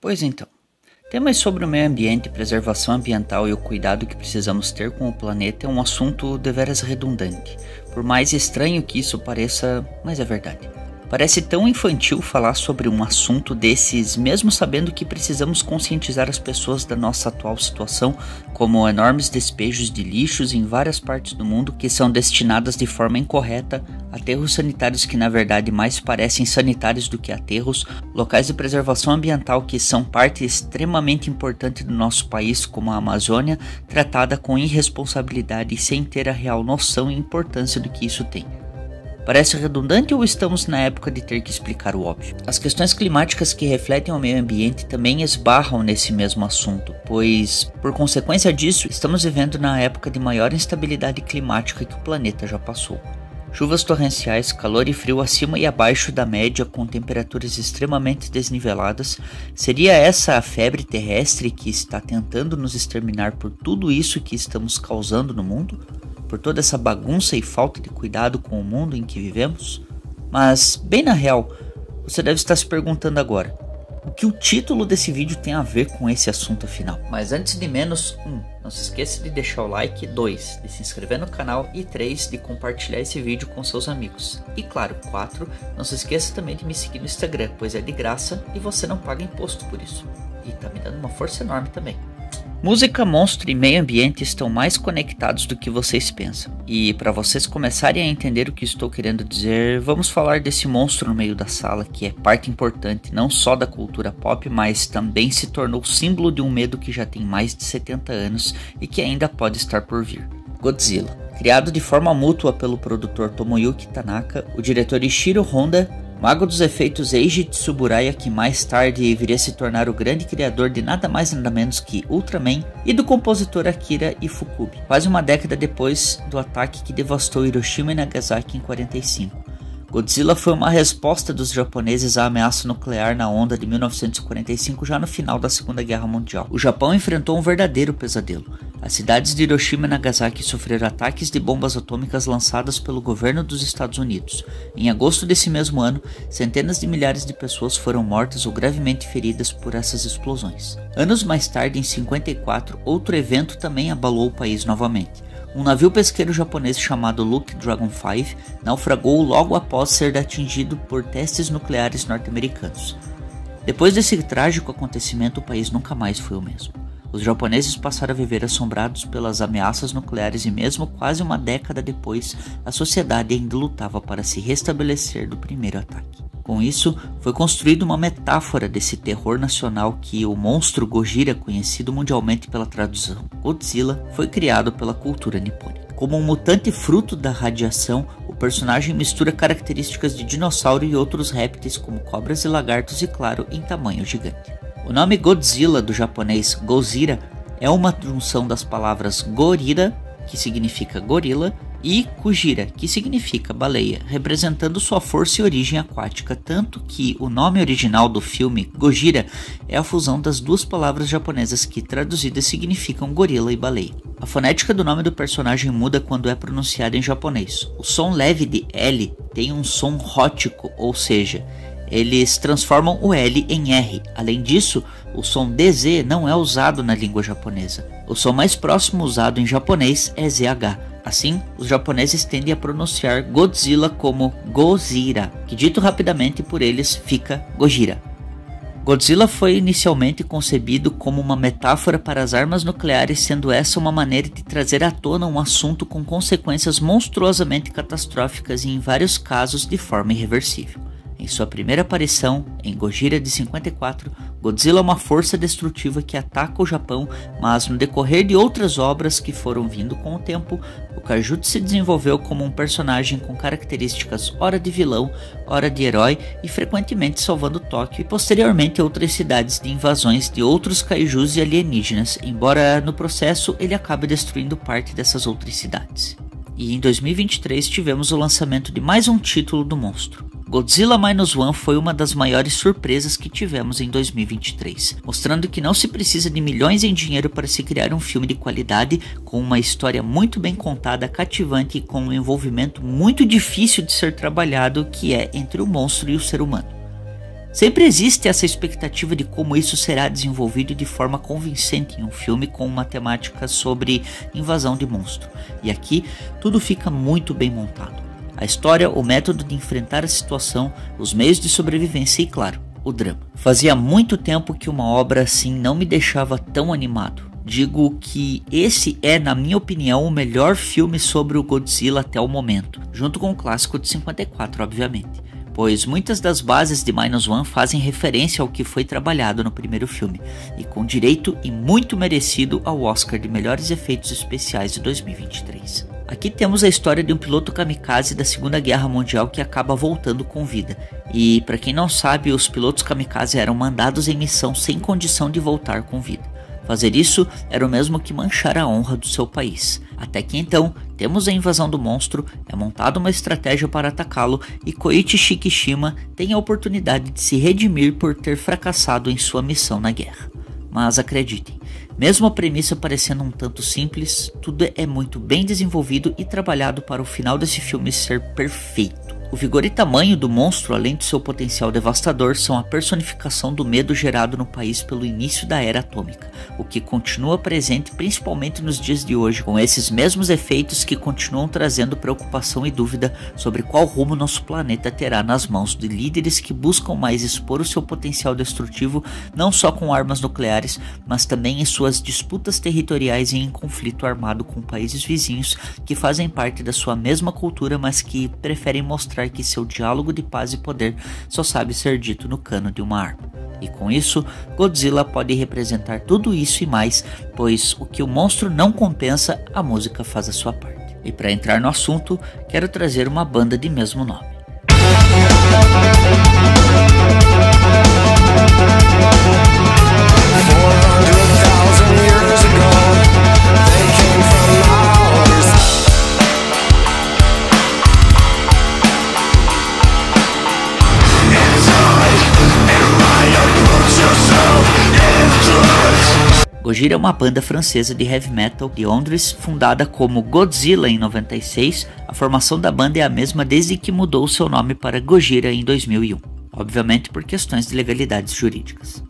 Pois então, temas sobre o meio ambiente, preservação ambiental e o cuidado que precisamos ter com o planeta é um assunto deveras redundante, por mais estranho que isso pareça, mas é verdade. Parece tão infantil falar sobre um assunto desses, mesmo sabendo que precisamos conscientizar as pessoas da nossa atual situação, como enormes despejos de lixos em várias partes do mundo que são destinadas de forma incorreta, aterros sanitários que na verdade mais parecem sanitários do que aterros, locais de preservação ambiental que são parte extremamente importante do nosso país, como a Amazônia, tratada com irresponsabilidade e sem ter a real noção e importância do que isso tem. Parece redundante ou estamos na época de ter que explicar o óbvio? As questões climáticas que refletem o meio ambiente também esbarram nesse mesmo assunto, pois, por consequência disso, estamos vivendo na época de maior instabilidade climática que o planeta já passou. Chuvas torrenciais, calor e frio acima e abaixo da média com temperaturas extremamente desniveladas. Seria essa a febre terrestre que está tentando nos exterminar por tudo isso que estamos causando no mundo? Por toda essa bagunça e falta de cuidado com o mundo em que vivemos? Mas, bem na real, você deve estar se perguntando agora, o que o título desse vídeo tem a ver com esse assunto afinal? Mas antes de menos, 1. Não se esqueça de deixar o like, 2. De se inscrever no canal e 3. De compartilhar esse vídeo com seus amigos. E claro, 4. Não se esqueça também de me seguir no Instagram, pois é de graça e você não paga imposto por isso. E tá me dando uma força enorme também. Música, monstro e meio ambiente estão mais conectados do que vocês pensam. E para vocês começarem a entender o que estou querendo dizer, vamos falar desse monstro no meio da sala, que é parte importante não só da cultura pop, mas também se tornou símbolo de um medo que já tem mais de 70 anos e que ainda pode estar por vir. Godzilla. Criado de forma mútua pelo produtor Tomoyuki Tanaka, o diretor Ishiro Honda, mago dos efeitos Eiji Tsuburaya, que mais tarde viria a se tornar o grande criador de nada mais nada menos que Ultraman, e do compositor Akira Ifukube, quase uma década depois do ataque que devastou Hiroshima e Nagasaki em 1945. Godzilla foi uma resposta dos japoneses à ameaça nuclear na onda de 1945, já no final da Segunda Guerra Mundial. O Japão enfrentou um verdadeiro pesadelo. As cidades de Hiroshima e Nagasaki sofreram ataques de bombas atômicas lançadas pelo governo dos Estados Unidos. Em agosto desse mesmo ano, centenas de milhares de pessoas foram mortas ou gravemente feridas por essas explosões. Anos mais tarde, em 1954, outro evento também abalou o país novamente. Um navio pesqueiro japonês chamado Luke Dragon 5 naufragou logo após ser atingido por testes nucleares norte-americanos. Depois desse trágico acontecimento, o país nunca mais foi o mesmo. Os japoneses passaram a viver assombrados pelas ameaças nucleares e mesmo quase uma década depois, a sociedade ainda lutava para se restabelecer do primeiro ataque. Com isso, foi construída uma metáfora desse terror nacional que o monstro Gojira, conhecido mundialmente pela tradução Godzilla, foi criado pela cultura nipônica. Como um mutante fruto da radiação, o personagem mistura características de dinossauro e outros répteis como cobras e lagartos e, claro, em tamanho gigante. O nome Godzilla, do japonês Gozira, é uma junção das palavras Gorira, que significa gorila, e Kujira, que significa baleia, representando sua força e origem aquática, tanto que o nome original do filme, Gojira, é a fusão das duas palavras japonesas que, traduzidas, significam gorila e baleia. A fonética do nome do personagem muda quando é pronunciado em japonês. O som leve de L tem um som rótico, ou seja, eles transformam o L em R. Além disso, o som DZ não é usado na língua japonesa. O som mais próximo usado em japonês é ZH. Assim, os japoneses tendem a pronunciar Godzilla como Gozira, que dito rapidamente por eles fica Gojira. Godzilla foi inicialmente concebido como uma metáfora para as armas nucleares, sendo essa uma maneira de trazer à tona um assunto com consequências monstruosamente catastróficas e em vários casos de forma irreversível. Em sua primeira aparição, em Gojira de 1954, Godzilla é uma força destrutiva que ataca o Japão, mas no decorrer de outras obras que foram vindo com o tempo, o Kaijutsu se desenvolveu como um personagem com características ora de vilão, ora de herói e frequentemente salvando Tóquio e posteriormente outras cidades de invasões de outros kaijus e alienígenas, embora no processo ele acabe destruindo parte dessas outras cidades. E em 2023 tivemos o lançamento de mais um título do monstro. Godzilla Minus One foi uma das maiores surpresas que tivemos em 2023, mostrando que não se precisa de milhões em dinheiro para se criar um filme de qualidade, com uma história muito bem contada, cativante e com um envolvimento muito difícil de ser trabalhado, que é entre o monstro e o ser humano. Sempre existe essa expectativa de como isso será desenvolvido de forma convincente em um filme com uma temática sobre invasão de monstro. E aqui tudo fica muito bem montado. A história, o método de enfrentar a situação, os meios de sobrevivência e, claro, o drama. Fazia muito tempo que uma obra assim não me deixava tão animado. Digo que esse é, na minha opinião, o melhor filme sobre o Godzilla até o momento, junto com o clássico de 54, obviamente. Pois muitas das bases de Minus One fazem referência ao que foi trabalhado no primeiro filme, e com direito e muito merecido ao Oscar de melhores efeitos especiais de 2023. Aqui temos a história de um piloto kamikaze da Segunda Guerra Mundial que acaba voltando com vida, e para quem não sabe, os pilotos kamikaze eram mandados em missão sem condição de voltar com vida. Fazer isso era o mesmo que manchar a honra do seu país. Até que então, temos a invasão do monstro, é montada uma estratégia para atacá-lo e Koichi Shikishima tem a oportunidade de se redimir por ter fracassado em sua missão na guerra. Mas acreditem, mesmo a premissa parecendo um tanto simples, tudo é muito bem desenvolvido e trabalhado para o final desse filme ser perfeito. O vigor e tamanho do monstro, além do seu potencial devastador, são a personificação do medo gerado no país pelo início da era atômica, o que continua presente principalmente nos dias de hoje, com esses mesmos efeitos que continuam trazendo preocupação e dúvida sobre qual rumo nosso planeta terá nas mãos de líderes que buscam mais expor o seu potencial destrutivo, não só com armas nucleares, mas também em suas disputas territoriais e em conflito armado com países vizinhos que fazem parte da sua mesma cultura, mas que preferem mostrar que seu diálogo de paz e poder só sabe ser dito no cano de uma arma. E com isso, Godzilla pode representar tudo isso e mais, pois o que o monstro não compensa, a música faz a sua parte. E para entrar no assunto, quero trazer uma banda de mesmo nome. Gojira é uma banda francesa de heavy metal de Londres, fundada como Godzilla em 96. A formação da banda é a mesma desde que mudou seu nome para Gojira em 2001, obviamente por questões de legalidades jurídicas.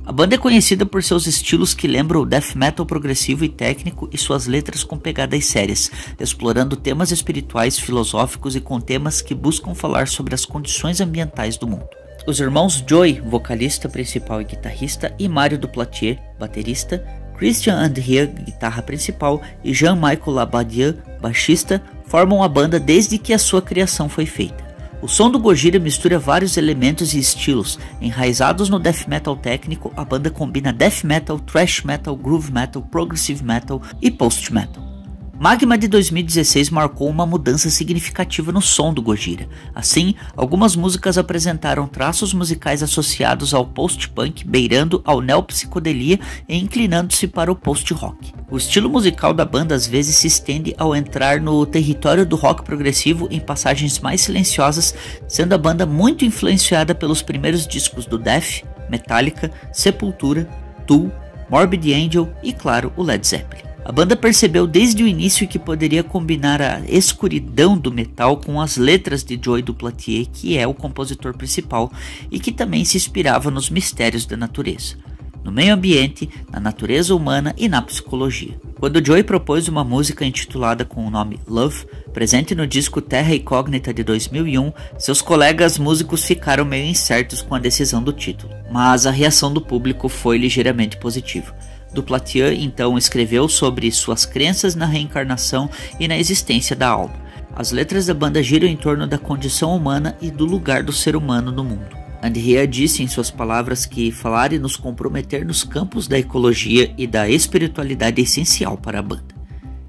A banda é conhecida por seus estilos que lembram o death metal progressivo e técnico e suas letras com pegadas sérias, explorando temas espirituais, filosóficos e com temas que buscam falar sobre as condições ambientais do mundo. Os irmãos Joey, vocalista principal e guitarrista, e Mario Duplatier, baterista, Christian Andrieux, guitarra principal, e Jean-Michel Labadieu, baixista, formam a banda desde que a sua criação foi feita. O som do Gojira mistura vários elementos e estilos. Enraizados no death metal técnico, a banda combina death metal, thrash metal, groove metal, progressive metal e post metal. Magma de 2016 marcou uma mudança significativa no som do Gojira. Assim, algumas músicas apresentaram traços musicais associados ao post-punk, beirando ao neopsicodelia e inclinando-se para o post-rock. O estilo musical da banda às vezes se estende ao entrar no território do rock progressivo em passagens mais silenciosas, sendo a banda muito influenciada pelos primeiros discos do Death, Metallica, Sepultura, Tool, Morbid Angel e, claro, o Led Zeppelin. A banda percebeu desde o início que poderia combinar a escuridão do metal com as letras de Joey Duplatier, que é o compositor principal e que também se inspirava nos mistérios da natureza, no meio ambiente, na natureza humana e na psicologia. Quando Joey propôs uma música intitulada com o nome Love, presente no disco Terra Incógnita de 2001, seus colegas músicos ficaram meio incertos com a decisão do título, mas a reação do público foi ligeiramente positiva. Duplatier então escreveu sobre suas crenças na reencarnação e na existência da alma. As letras da banda giram em torno da condição humana e do lugar do ser humano no mundo. Andrieux disse em suas palavras que falar e nos comprometer nos campos da ecologia e da espiritualidade é essencial para a banda.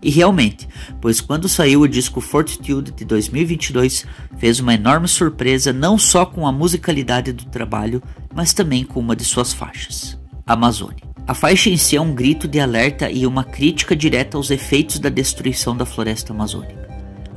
E realmente, pois quando saiu o disco Fortitude de 2022, fez uma enorme surpresa não só com a musicalidade do trabalho, mas também com uma de suas faixas, Amazônia. A faixa em si é um grito de alerta e uma crítica direta aos efeitos da destruição da floresta amazônica.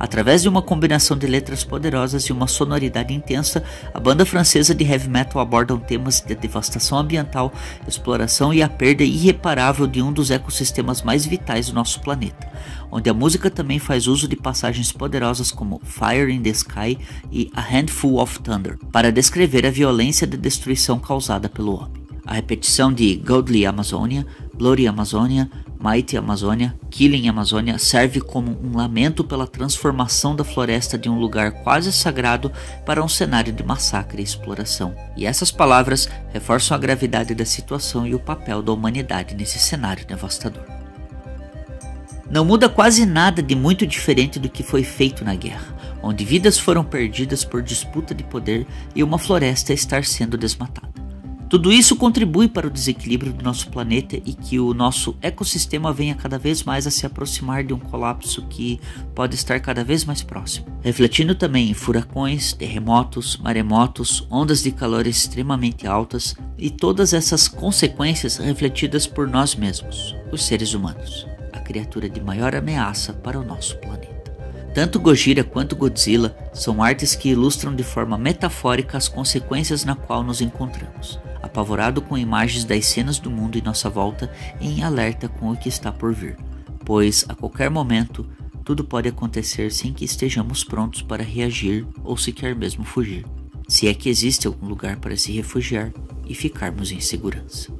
Através de uma combinação de letras poderosas e uma sonoridade intensa, a banda francesa de heavy metal aborda temas de devastação ambiental, exploração e a perda irreparável de um dos ecossistemas mais vitais do nosso planeta, onde a música também faz uso de passagens poderosas como Fire in the Sky e A Handful of Thunder, para descrever a violência da destruição causada pelo homem. A repetição de Godly Amazonia, Bloody Amazonia, Mighty Amazônia, Killing Amazônia serve como um lamento pela transformação da floresta de um lugar quase sagrado para um cenário de massacre e exploração. E essas palavras reforçam a gravidade da situação e o papel da humanidade nesse cenário devastador. Não muda quase nada de muito diferente do que foi feito na guerra, onde vidas foram perdidas por disputa de poder e uma floresta estar sendo desmatada. Tudo isso contribui para o desequilíbrio do nosso planeta e que o nosso ecossistema venha cada vez mais a se aproximar de um colapso que pode estar cada vez mais próximo, refletindo também em furacões, terremotos, maremotos, ondas de calor extremamente altas e todas essas consequências refletidas por nós mesmos, os seres humanos, a criatura de maior ameaça para o nosso planeta. Tanto Gojira quanto Godzilla são artes que ilustram de forma metafórica as consequências na qual nos encontramos, apavorado com imagens das cenas do mundo em nossa volta e em alerta com o que está por vir, pois a qualquer momento tudo pode acontecer sem que estejamos prontos para reagir ou sequer mesmo fugir, se é que existe algum lugar para se refugiar e ficarmos em segurança.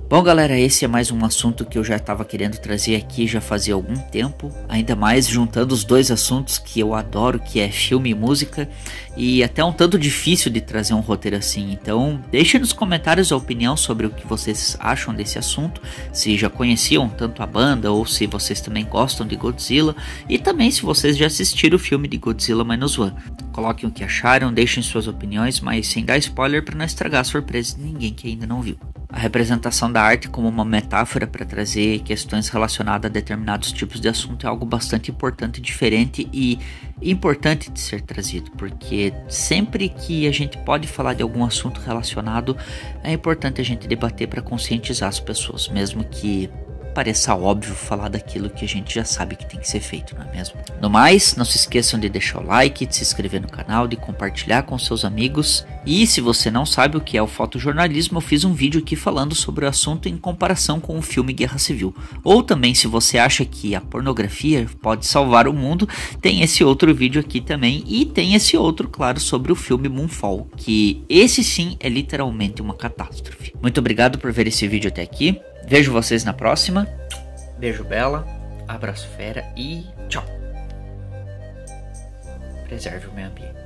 Bom galera, esse é mais um assunto que eu já estava querendo trazer aqui já fazia algum tempo, ainda mais juntando os dois assuntos que eu adoro, que é filme e música, e até um tanto difícil de trazer um roteiro assim. Então deixe nos comentários a opinião sobre o que vocês acham desse assunto, se já conheciam tanto a banda ou se vocês também gostam de Godzilla, e também se vocês já assistiram o filme de Godzilla Minus One. Coloquem o que acharam, deixem suas opiniões, mas sem dar spoiler para não estragar a surpresa de ninguém que ainda não viu. A representação da arte como uma metáfora para trazer questões relacionadas a determinados tipos de assunto é algo bastante importante, diferente e importante de ser trazido, porque sempre que a gente pode falar de algum assunto relacionado, é importante a gente debater para conscientizar as pessoas, mesmo que pareça óbvio falar daquilo que a gente já sabe que tem que ser feito, não é mesmo? No mais, não se esqueçam de deixar o like, de se inscrever no canal, de compartilhar com seus amigos. E se você não sabe o que é o fotojornalismo, eu fiz um vídeo aqui falando sobre o assunto em comparação com o filme Guerra Civil. Ou também, se você acha que a pornografia pode salvar o mundo, tem esse outro vídeo aqui também. E tem esse outro, claro, sobre o filme Moonfall, que esse sim é literalmente uma catástrofe. Muito obrigado por ver esse vídeo até aqui. Vejo vocês na próxima. Beijo bela, abraço fera e tchau. Preserve o meio ambiente.